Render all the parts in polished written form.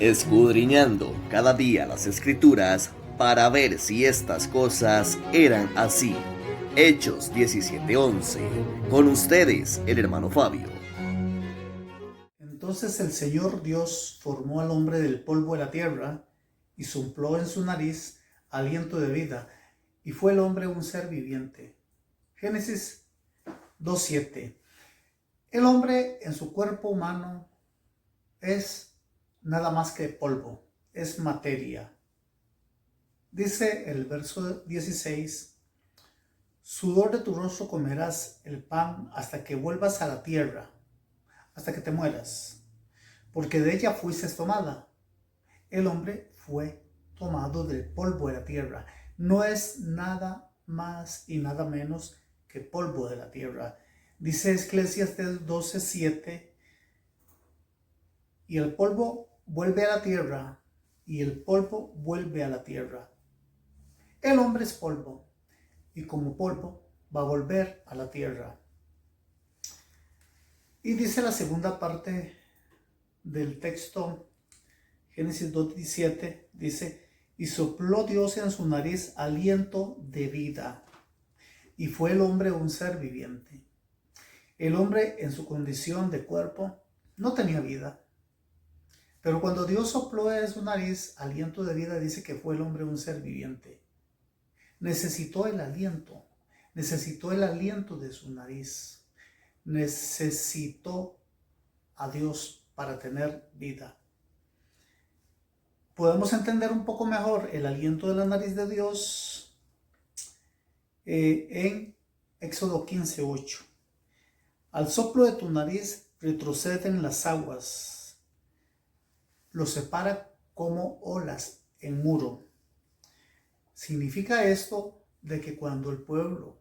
escudriñando cada día las Escrituras para ver si estas cosas eran así. Hechos 17:11. Con ustedes, el hermano Fabio. Entonces el Señor Dios formó al hombre del polvo de la tierra y sopló en su nariz aliento de vida, y fue el hombre un ser viviente. Génesis 2:7. El hombre en su cuerpo humano es nada más que polvo, es materia. Dice el verso 16: sudor de tu rostro comerás el pan hasta que vuelvas a la tierra, hasta que te mueras, porque de ella fuiste tomada. El hombre fue tomado del polvo de la tierra. No es nada más y nada menos que polvo de la tierra. Dice Eclesiastés 12:7: y el polvo vuelve a la tierra, y el polvo vuelve a la tierra. El hombre es polvo, y como polvo va a volver a la tierra. Y dice la segunda parte del texto, Génesis 2:17, dice: y sopló Dios en su nariz aliento de vida, y fue el hombre un ser viviente. El hombre en su condición de cuerpo no tenía vida, pero cuando Dios sopló en su nariz aliento de vida, dice que fue el hombre un ser viviente. Necesitó el aliento de su nariz, necesitó a Dios para tener vida. Podemos entender un poco mejor el aliento de la nariz de Dios en Éxodo 15:8. Al soplo de tu nariz retroceden las aguas, los separa como olas en muro. Significa esto de que cuando el pueblo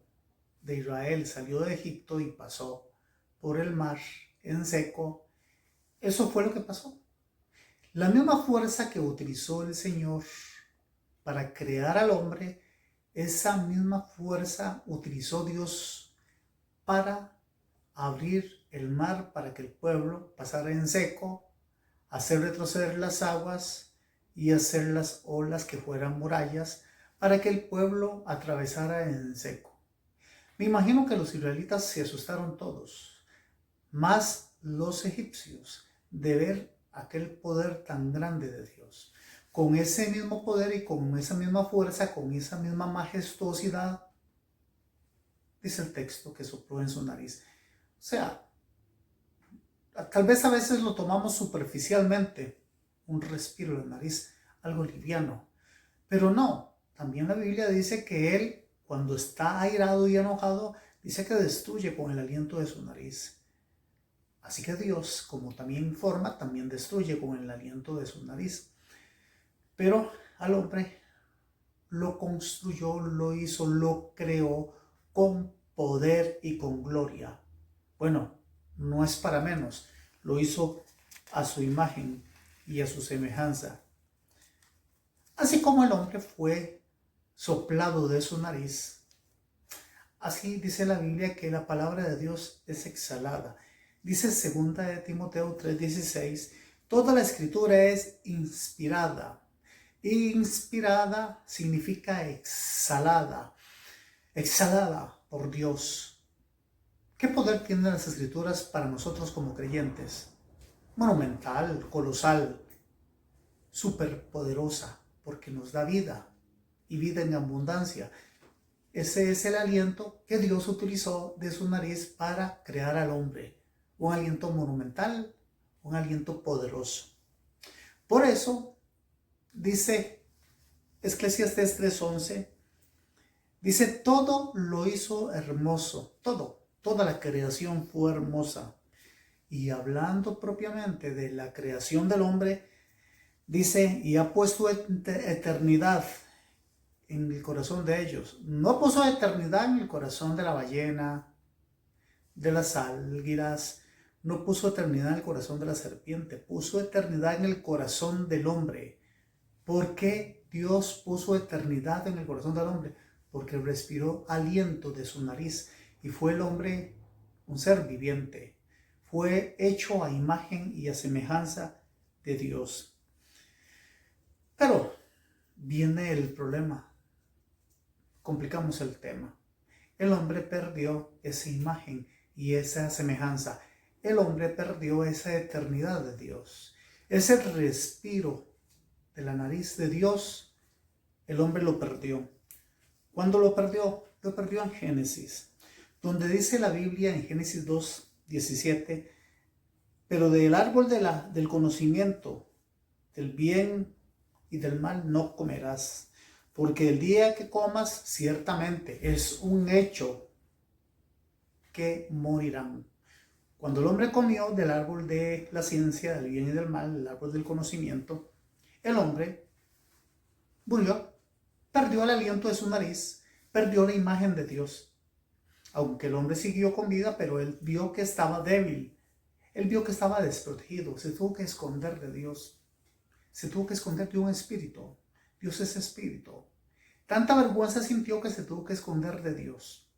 de Israel salió de Egipto y pasó por el mar en seco, eso fue lo que pasó. La misma fuerza que utilizó el Señor para crear al hombre, esa misma fuerza utilizó Dios para abrir el mar para que el pueblo pasara en seco, hacer retroceder las aguas y hacer las olas que fueran murallas para que el pueblo atravesara en seco. Me imagino que los israelitas se asustaron todos, más los egipcios, de ver aquel poder tan grande de Dios. Con ese mismo poder y con esa misma fuerza, con esa misma majestuosidad, dice el texto que sopló en su nariz. O sea, tal vez a veces lo tomamos superficialmente, un respiro en la nariz, algo liviano. Pero no, también la Biblia dice que Él, cuando está airado y enojado, dice que destruye con el aliento de su nariz. Así que Dios, como también informa, también destruye con el aliento de su nariz. Pero al hombre lo construyó, lo hizo, lo creó con poder y con gloria. Bueno, no es para menos, lo hizo a su imagen y a su semejanza. Así como el hombre fue soplado de su nariz, así dice la Biblia que la palabra de Dios es exhalada. Dice 2 de Timoteo 3:16, toda la escritura es inspirada. Inspirada significa exhalada, exhalada por Dios. ¿Qué poder tienen las escrituras para nosotros como creyentes? Monumental, colosal, superpoderosa, porque nos da vida y vida en abundancia. Ese es el aliento que Dios utilizó de su nariz para crear al hombre. Un aliento monumental, un aliento poderoso. Por eso, dice Eclesiastés 3:11, dice, todo lo hizo hermoso, toda la creación fue hermosa. Y hablando propiamente de la creación del hombre, dice, y ha puesto eternidad en el corazón de ellos. No puso eternidad en el corazón de la ballena, de las águilas, no puso eternidad en el corazón de la serpiente, puso eternidad en el corazón del hombre. ¿Por qué Dios puso eternidad en el corazón del hombre? Porque respiró aliento de su nariz y fue el hombre un ser viviente. Fue hecho a imagen y a semejanza de Dios. Pero viene el problema, complicamos el tema. El hombre perdió esa imagen y esa semejanza. El hombre perdió esa eternidad de Dios. Ese respiro de la nariz de Dios, el hombre lo perdió. ¿Cuándo lo perdió? Lo perdió en Génesis, donde dice la Biblia en Génesis 2:17, pero del árbol del conocimiento, del bien y del mal no comerás, porque el día que comas, ciertamente es un hecho que morirán. Cuando el hombre comió del árbol de la ciencia, del bien y del mal, el árbol del conocimiento, el hombre murió, perdió el aliento de su nariz, perdió la imagen de Dios. Aunque el hombre siguió con vida, pero él vio que estaba débil, él vio que estaba desprotegido, se tuvo que esconder de Dios, se tuvo que esconder de un espíritu. Dios es espíritu. Tanta vergüenza sintió que se tuvo que esconder de Dios.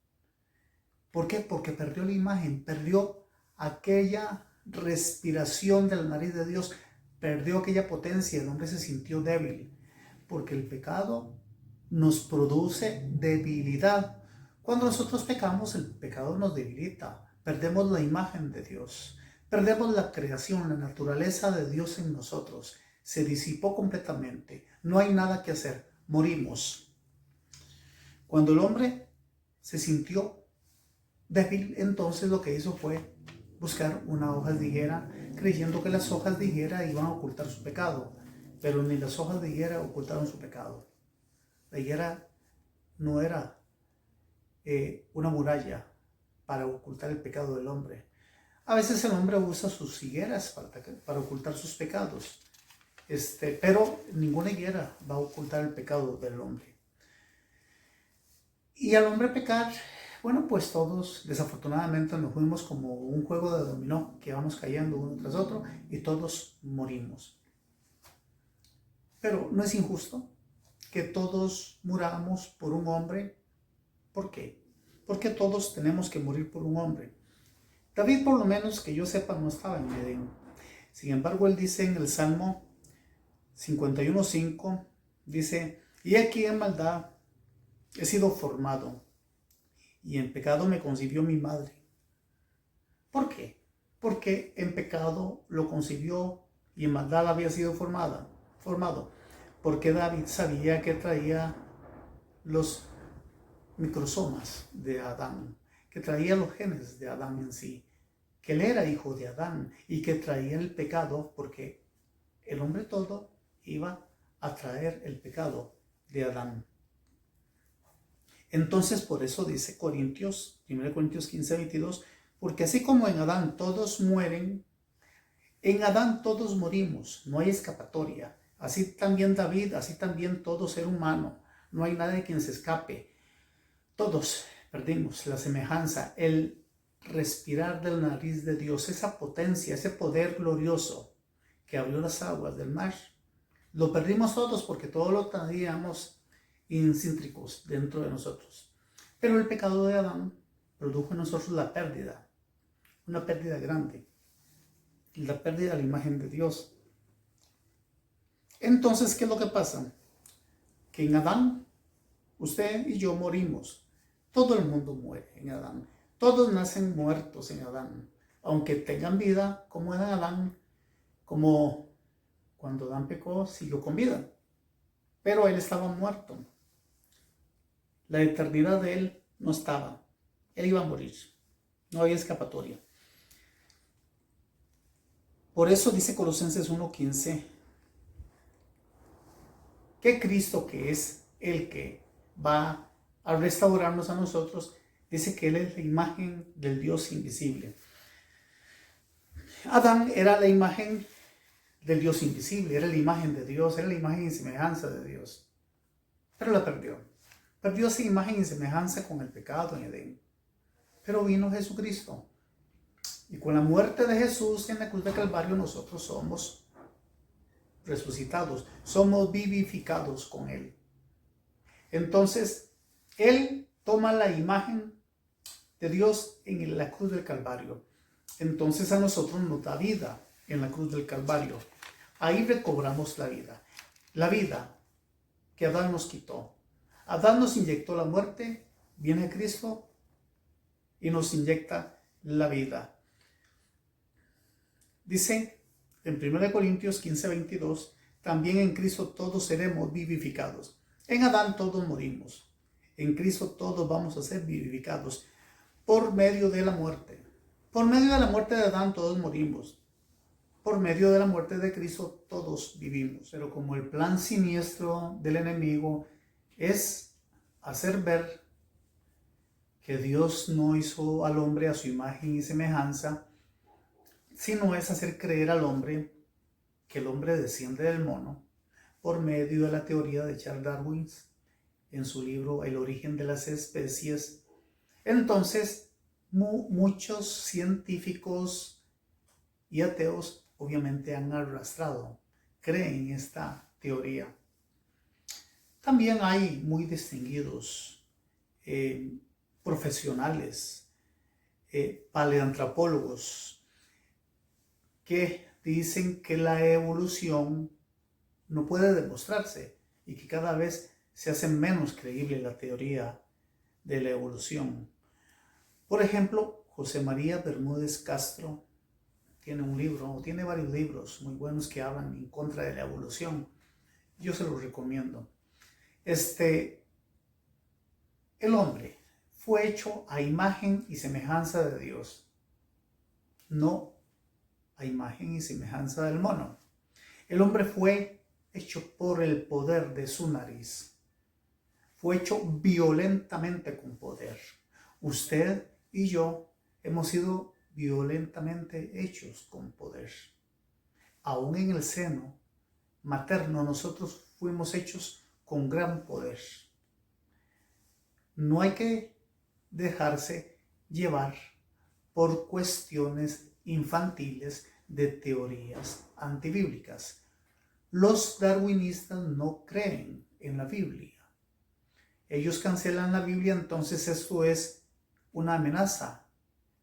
¿Por qué? Porque perdió la imagen, perdió aquella respiración de la nariz de Dios, perdió aquella potencia, el hombre se sintió débil, porque el pecado nos produce debilidad. Cuando nosotros pecamos, el pecado nos debilita, perdemos la imagen de Dios, perdemos la creación, la naturaleza de Dios en nosotros, se disipó completamente, no hay nada que hacer, morimos. Cuando el hombre se sintió débil, entonces lo que hizo fue buscar una hoja de higuera, creyendo que las hojas de higuera iban a ocultar su pecado, pero ni las hojas de higuera ocultaron su pecado. La higuera no era una muralla para ocultar el pecado del hombre. A veces el hombre usa sus higueras para ocultar sus pecados, pero ninguna higuera va a ocultar el pecado del hombre. Y al hombre pecar, bueno, pues todos desafortunadamente nos fuimos como un juego de dominó, que vamos cayendo uno tras otro y todos morimos. Pero no es injusto que todos muramos por un hombre. ¿Por qué? Porque todos tenemos que morir por un hombre. David, por lo menos que yo sepa, no estaba en Edén. Sin embargo, él dice en el Salmo 51:5, dice, y aquí en maldad he sido formado, y en pecado me concibió mi madre. ¿Por qué? Porque en pecado lo concibió y en maldad había sido formado. Porque David sabía que traía los microsomas de Adán, que traía los genes de Adán en sí, que él era hijo de Adán y que traía el pecado, porque el hombre todo iba a traer el pecado de Adán. Entonces, por eso dice 1 Corintios 15:22, porque así como en Adán todos mueren, en Adán todos morimos, no hay escapatoria. Así también David, así también todo ser humano, no hay nadie quien se escape. Todos perdimos la semejanza, el respirar de la nariz de Dios, esa potencia, ese poder glorioso que abrió las aguas del mar. Lo perdimos todos porque todos lo traíamos incítricos dentro de nosotros. Pero el pecado de Adán produjo en nosotros la pérdida, una pérdida grande, la pérdida de la imagen de Dios. Entonces, ¿qué es lo que pasa? Que en Adán, usted y yo morimos. Todo el mundo muere en Adán. Todos nacen muertos en Adán. Aunque tengan vida, como en Adán, como cuando Adán pecó, siguió con vida. Pero él estaba muerto. La eternidad de él no estaba. Él iba a morir. No había escapatoria. Por eso dice Colosenses 1:15 que Cristo, que es el que va a restaurarnos a nosotros, dice que Él es la imagen del Dios invisible. Adán era la imagen del Dios invisible, era la imagen de Dios, era la imagen y semejanza de Dios. Pero la perdió. Perdió esa imagen y semejanza con el pecado en Edén. Pero vino Jesucristo. Y con la muerte de Jesús en la cruz de Calvario nosotros somos resucitados, somos vivificados con Él. Entonces, Él toma la imagen de Dios en la cruz del Calvario. Entonces a nosotros nos da vida en la cruz del Calvario. Ahí recobramos la vida. la vida que Adán nos quitó. Adán nos inyectó la muerte, viene Cristo y nos inyecta la vida. Dice en 1 Corintios 15:22, también en Cristo todos seremos vivificados. En Adán todos morimos. En Cristo todos vamos a ser vivificados por medio de la muerte. Por medio de la muerte de Adán todos morimos. Por medio de la muerte de Cristo todos vivimos. Pero como el plan siniestro del enemigo es hacer ver que Dios no hizo al hombre a su imagen y semejanza, sino es hacer creer al hombre que el hombre desciende del mono por medio de la teoría de Charles Darwin en su libro El origen de las especies. Entonces, muchos científicos y ateos obviamente han arrastrado, creen esta teoría. También hay muy distinguidos profesionales, paleoantropólogos, que dicen que la evolución no puede demostrarse y que cada vez se hace menos creíble la teoría de la evolución. Por ejemplo, José María Bermúdez Castro tiene un libro, o tiene varios libros muy buenos que hablan en contra de la evolución. Yo se los recomiendo. El hombre fue hecho a imagen y semejanza de Dios, no a imagen y semejanza del mono. El hombre fue hecho por el poder de su nariz. Fue hecho violentamente con poder. Usted y yo hemos sido violentamente hechos con poder. Aún en el seno materno nosotros fuimos hechos con gran poder. No hay que dejarse llevar por cuestiones infantiles de teorías antibíblicas. Los darwinistas no creen en la Biblia. Ellos cancelan la Biblia, entonces esto es una amenaza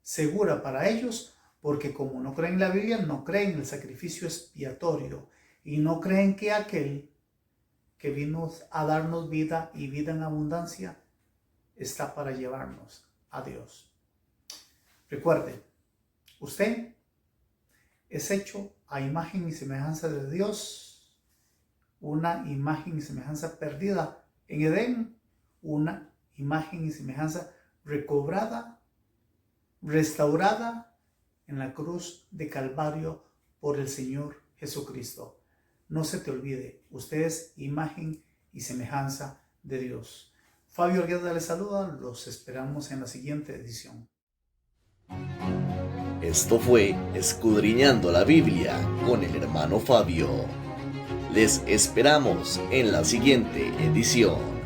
segura para ellos, porque como no creen en la Biblia, no creen en el sacrificio expiatorio y no creen que aquel que vino a darnos vida y vida en abundancia está para llevarnos a Dios. Recuerde, usted es hecho a imagen y semejanza de Dios, una imagen y semejanza perdida en Edén, una imagen y semejanza recobrada, restaurada en la cruz de Calvario por el Señor Jesucristo. No se te olvide, usted es imagen y semejanza de Dios. Fabio Argueda les saluda, los esperamos en la siguiente edición. Esto fue Escudriñando la Biblia con el hermano Fabio. Les esperamos en la siguiente edición.